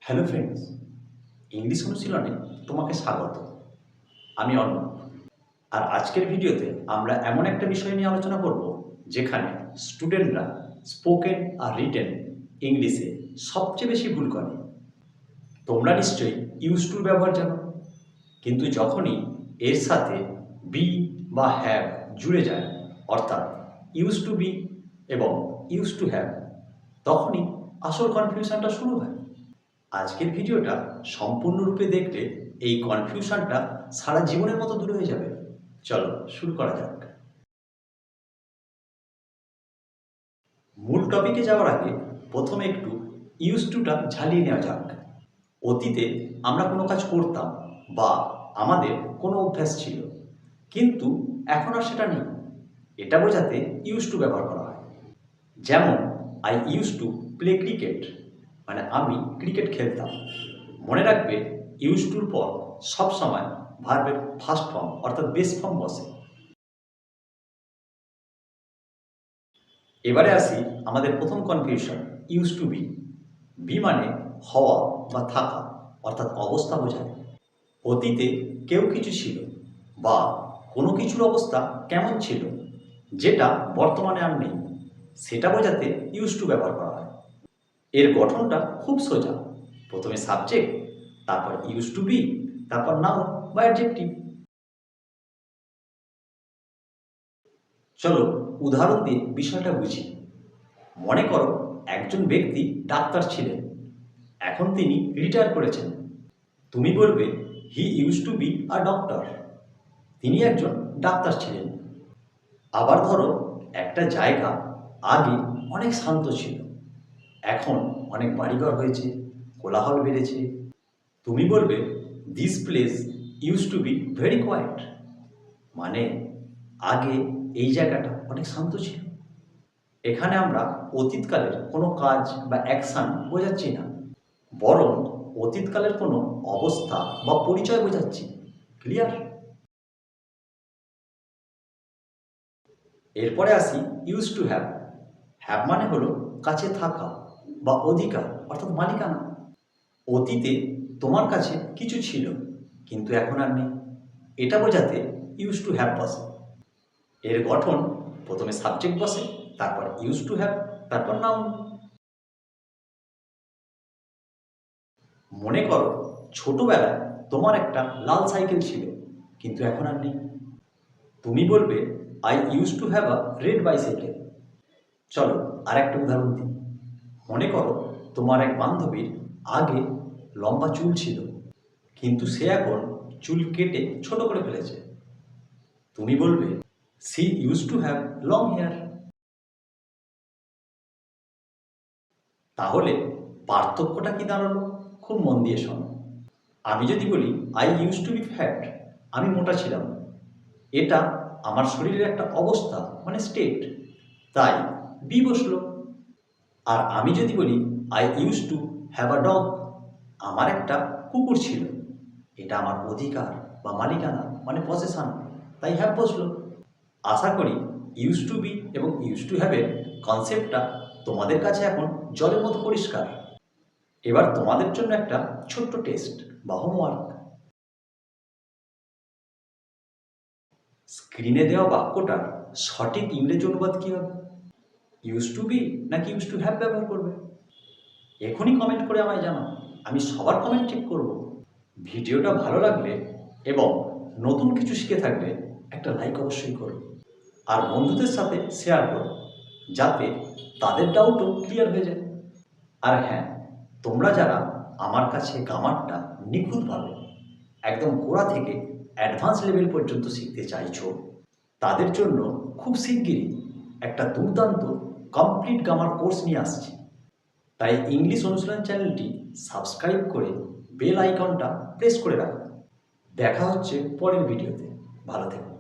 Hello friends, English অনুশীলনে তোমাকে স্বাগত। আমি অর্ণব। আর আজকের ভিডিওতে আমরা এমন একটা বিষয় নিয়ে আলোচনা করব যেখানে স্টুডেন্টরা স্পোকেন আর রিটেন ইংলিশে সবচেয়ে বেশি ভুল করে। তোমরা নিশ্চয়ই ইউজ টুর ব্যবহার জানো, কিন্তু যখনই এর সাথে বি বা হ্যাভ জুড়ে যায়, অর্থাৎ ইউজ টু বি এবং ইউজ টু হ্যাভ, তখনই আসল কনফিউশনটা শুরু হয়। আজকের ভিডিওটা সম্পূর্ণরূপে দেখলে এই কনফিউশনটা সারা জীবনের মতো দূর হয়ে যাবে। চলো শুরু করা যাক। মূল টপিকে যাওয়ার আগে প্রথমে একটু ইউজ টুটা ঝালিয়ে নেওয়া যাক। অতীতে আমরা কোনো কাজ করতাম বা আমাদের কোনো অভ্যাস ছিল, কিন্তু এখন আর সেটা নেই। এটা বোঝাতে ইউজ টু ব্যবহার করা হয়। যেমন I use to play cricket, মানে আমি ক্রিকেট খেলতাম। মনে রাখবে, ইউজ টুর পর সবসময় ভার্বের ফার্স্ট ফর্ম অর্থাৎ বেস ফর্ম বসে। এবারে আসি আমাদের প্রথম confusion, use to be. Be মানে হওয়া বা থাকা, অর্থাৎ অবস্থা বোঝায়। অতীতে কেউ কিছু ছিল বা কোনো কিছুর অবস্থা কেমন ছিল যেটা বর্তমানে আর নেই, সেটা বোঝাতে ইউজ টু ব্যবহার করা হয়। এর গঠনটা খুব সোজা। প্রথমে সাবজেক্ট, তারপর ইউজ টু বি, তারপর নাউন বা অ্যাডজেক্টিভ। চলো উদাহরণ দিয়ে বিষয়টা বুঝি। মনে করো একজন ব্যক্তি ডাক্তার ছিলেন, এখন তিনি রিটায়ার করেছেন। তুমি বলবে he use to be a doctor, তিনি একজন ডাক্তার ছিলেন। আবার ধরো একটা জায়গা আগে অনেক শান্ত ছিল, এখন অনেক বাড়িঘর হয়েছে, কোলাহল বেড়েছে। তুমি বলবে this place use to be very quiet, মানে আগে এই জায়গাটা অনেক শান্ত ছিল। এখানে আমরা অতীতকালের কোনো কাজ বা অ্যাকশান বোঝাচ্ছি না, বরং অতীতকালের কোনো অবস্থা বা পরিচয় বোঝাচ্ছি। ক্লিয়ার? এরপরে আসি ইউজ টু হ্যাভ। হ্যাভ মানে হলো কাছে থাকা বা অধিকার, অর্থাৎ মালিকানা। অতীতে তোমার কাছে কিছু ছিল কিন্তু এখন আর নেই, এটা বোঝাতে ইউজ টু হ্যাভ বসে। এর গঠন প্রথমে সাবজেক্ট বসে, তারপর ইউজ টু হ্যাভ, তারপর নাউন। মনে করো ছোটবেলায় তোমার একটা লাল সাইকেল ছিল কিন্তু এখন আর নেই। তুমি বলবে I use to have a red bicycle. চলো আর একটা উদাহরণ দিই। মনে করো তোমার এক বান্ধবীর আগে লম্বা চুল ছিল, কিন্তু সে এখন চুল কেটে ছোট করে ফেলেছে। তুমি বলবে she use to have long hair. তাহলে পার্থক্যটা কি দাঁড়ালো? খুব মন দিয়ে শোনো। আমি যদি বলি I use to be fat, আমি মোটা ছিলাম, এটা আমার শরীরের একটা অবস্থা, মানে স্টেট, তাই বি বসলো। আর আমি যদি বলি I use to have a dog, আমার একটা কুকুর ছিল, এটা আমার অধিকার বা মালিকানা, মানে পসেশন, তাই হ্যাভ বসলো। আশা করি ইউজ টু বি এবং ইউজ টু হ্যাভের কনসেপ্টটা তোমাদের কাছে এখন জলের মতো পরিষ্কার। এবার তোমাদের জন্য একটা ছোট্ট টেস্ট বা হোমওয়ার্ক। স্ক্রিনে দেওয়া বাক্যটার সঠিক ইংরেজি অনুবাদ কী হবে? ইউজ টু বি নাকি ইউজ টু হ্যাভ ব্যবহার করবে? এখনই কমেন্ট করে আমায় জানাও, আমি সবার কমেন্ট চেক করব। ভিডিওটা ভালো লাগলে এবং নতুন কিছু শিখে থাকলে একটা লাইক অবশ্যই করো, আর বন্ধুদের সাথে শেয়ার করো যাতে তাদের ডাউটও ক্লিয়ার হয়ে যায়। আর হ্যাঁ, তোমরা যারা আমার কাছে গ্রামারটা নিখুঁতভাবে একদম গোড়া থেকে অ্যাডভান্স লেভেল পর্যন্ত শিখতে চাইছো, তাদের জন্য খুব শিগগিরই একটা দুর্দান্ত কমপ্লিট গ্রামার কোর্স নিয়ে আসছি। তাই ইংলিশ অনুশীলন চ্যানেলটি সাবস্ক্রাইব করে বেল আইকনটা প্রেস করে রাখো। দেখা হচ্ছে পরের ভিডিওতে। ভালো থেকো।